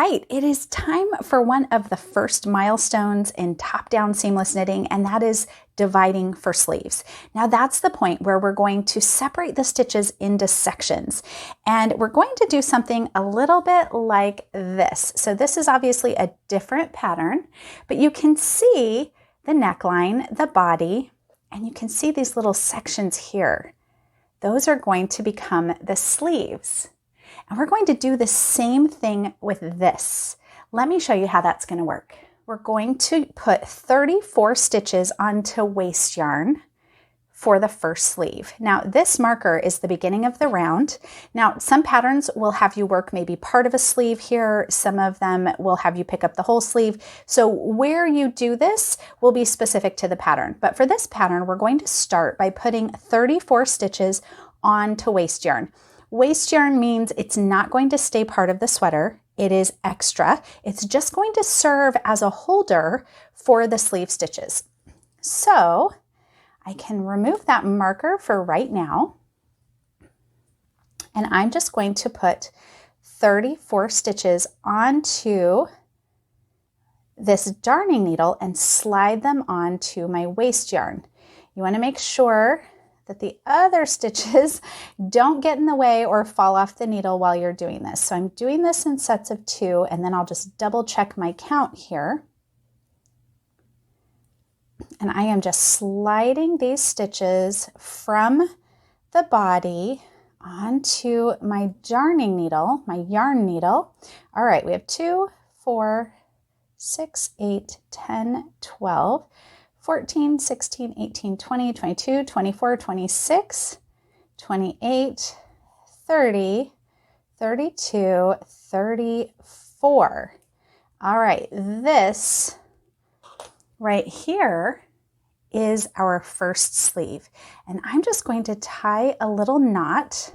right, it is time for one of the first milestones in top-down seamless knitting, and that is dividing for sleeves. Now that's the point where we're going to separate the stitches into sections, and we're going to do something a little bit like this. So this is obviously a different pattern, but you can see the neckline, the body, and you can see these little sections here. Those are going to become the sleeves. And we're going to do the same thing with this. Let me show you how that's going to work. We're going to put 34 stitches onto waste yarn for the first sleeve. Now this marker is the beginning of the round. Now some patterns will have you work maybe part of a sleeve here. Some of them will have you pick up the whole sleeve. So where you do this will be specific to the pattern. But for this pattern, we're going to start by putting 34 stitches onto waste yarn. Waste yarn means it's not going to stay part of the sweater. It is extra. It's just going to serve as a holder for the sleeve stitches. So I can remove that marker for right now. And I'm just going to put 34 stitches onto this darning needle and slide them onto my waste yarn. You want to make sure that the other stitches don't get in the way or fall off the needle while you're doing this. So I'm doing this in sets of 2, and then I'll just double check my count here. And I am just sliding these stitches from the body onto my darning needle, my yarn needle. All right, we have 2, 4, 6, 8, 10, 12, 14, 16, 18, 20, 22, 24, 26, 28, 30, 32, 34. All right, this right here is our first sleeve. And I'm just going to tie a little knot.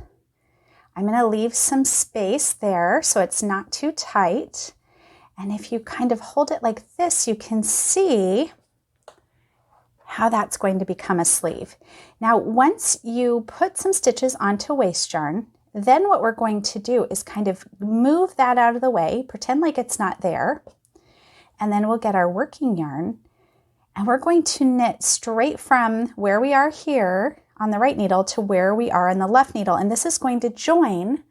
I'm going to leave some space there so it's not too tight. And if you kind of hold it like this, you can see how that's going to become a sleeve. Now, once you put some stitches onto waste yarn, then what we're going to do is kind of move that out of the way, pretend like it's not there, and then we'll get our working yarn, and we're going to knit straight from where we are here on the right needle to where we are on the left needle, and this is going to join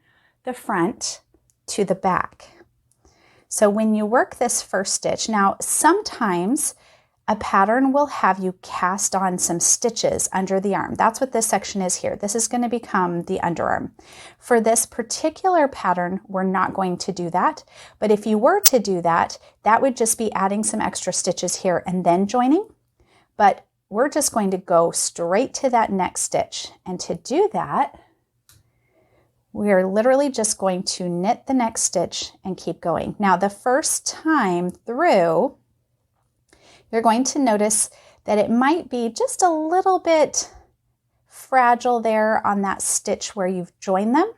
the front to the back. So when you work this first stitch, now sometimes a pattern will have you cast on some stitches under the arm. That's what this section is here. This is going to become the underarm. For this particular pattern, we're not going to do that. But if you were to do that, that would just be adding some extra stitches here and then joining. But we're just going to go straight to that next stitch. And to do that, we are literally just going to knit the next stitch and keep going. Now, the first time through, you're going to notice that it might be just a little bit fragile there on that stitch where you've joined them.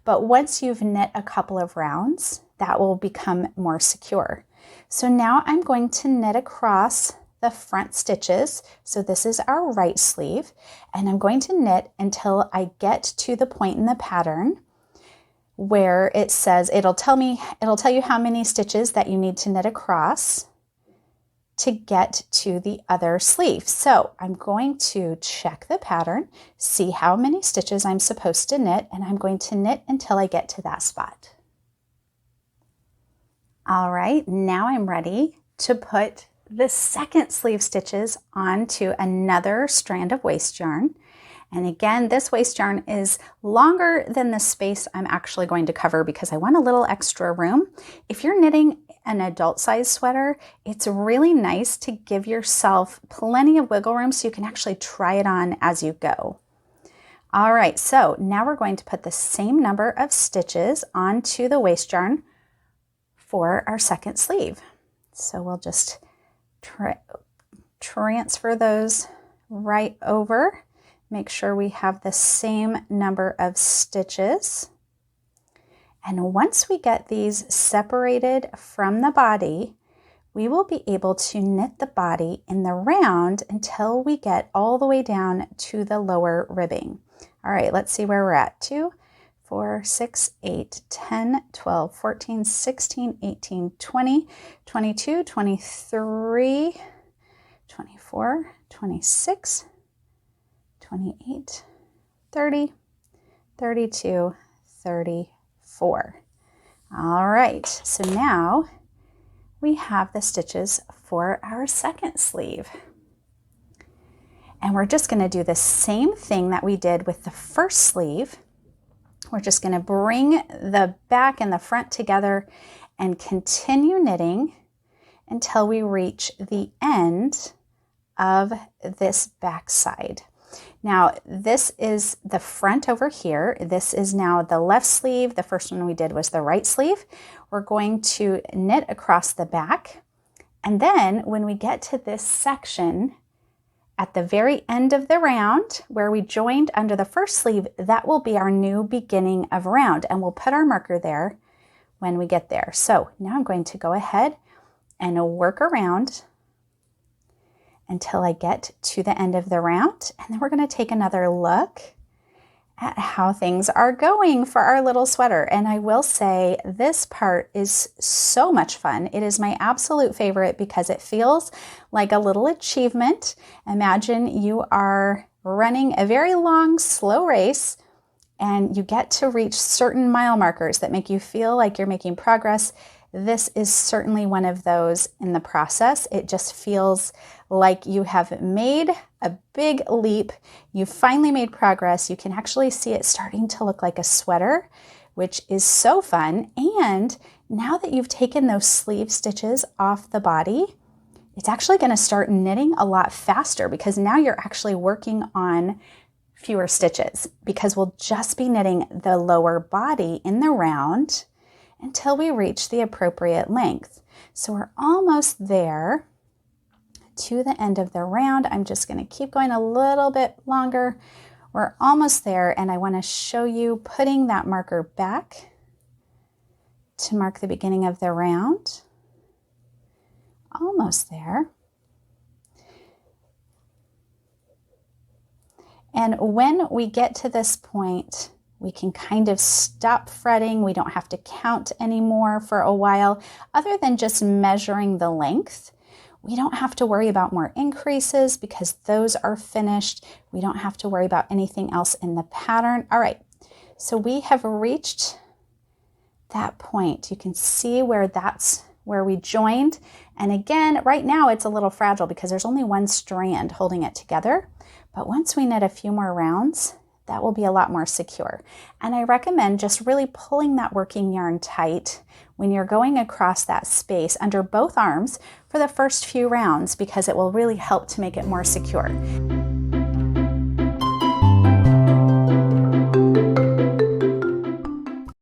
But once you've knit a couple of rounds, that will become more secure. So now I'm going to knit across the front stitches. So this is our right sleeve, and I'm going to knit until I get to the point in the pattern where it says, it'll tell you how many stitches that you need to knit across to get to the other sleeve. So I'm going to check the pattern, see how many stitches I'm supposed to knit, and I'm going to knit until I get to that spot. All right, now I'm ready to put the second sleeve stitches onto another strand of waste yarn. And again, this waste yarn is longer than the space I'm actually going to cover because I want a little extra room. If you're knitting an adult size sweater, it's really nice to give yourself plenty of wiggle room so you can actually try it on as you go. All right, so now we're going to put the same number of stitches onto the waste yarn for our second sleeve. So we'll just transfer those right over. Make sure we have the same number of stitches. And once we get these separated from the body, we will be able to knit the body in the round until we get all the way down to the lower ribbing. All right, let's see where we're at. 2, 4, 6, 8, 10, 12, 14, 16, 18, 20, 22, 23, 24, 26, 28, 30, 32, 34. All right, so now we have the stitches for our second sleeve. And we're just going to do the same thing that we did with the first sleeve. We're just going to bring the back and the front together and continue knitting until we reach the end of this back side. Now, this is the front over here. This is now the left sleeve. The first one we did was the right sleeve. We're going to knit across the back. And then when we get to this section, at the very end of the round where we joined under the first sleeve, that will be our new beginning of round, and we'll put our marker there when we get there. So now I'm going to go ahead and work around until I get to the end of the round, and then we're going to take another look at how things are going for our little sweater. And I will say this part is so much fun. It is my absolute favorite because it feels like a little achievement. Imagine you are running a very long, slow race and you get to reach certain mile markers that make you feel like you're making progress. This is certainly one of those in the process. It just feels like you have made a big leap. You finally made progress. You can actually see it starting to look like a sweater, which is so fun. And now that you've taken those sleeve stitches off the body, it's actually going to start knitting a lot faster because now you're actually working on fewer stitches because we'll just be knitting the lower body in the round until we reach the appropriate length. So we're almost there to the end of the round. I'm just going to keep going a little bit longer. We're almost there, and I want to show you putting that marker back to mark the beginning of the round. Almost there. And when we get to this point, we can kind of stop fretting. We don't have to count anymore for a while, other than just measuring the length. We don't have to worry about more increases because those are finished. We don't have to worry about anything else in the pattern. All right, so we have reached that point. You can see where that's where we joined. And again, right now it's a little fragile because there's only one strand holding it together. But once we knit a few more rounds, that will be a lot more secure. And I recommend just really pulling that working yarn tight when you're going across that space under both arms for the first few rounds because it will really help to make it more secure.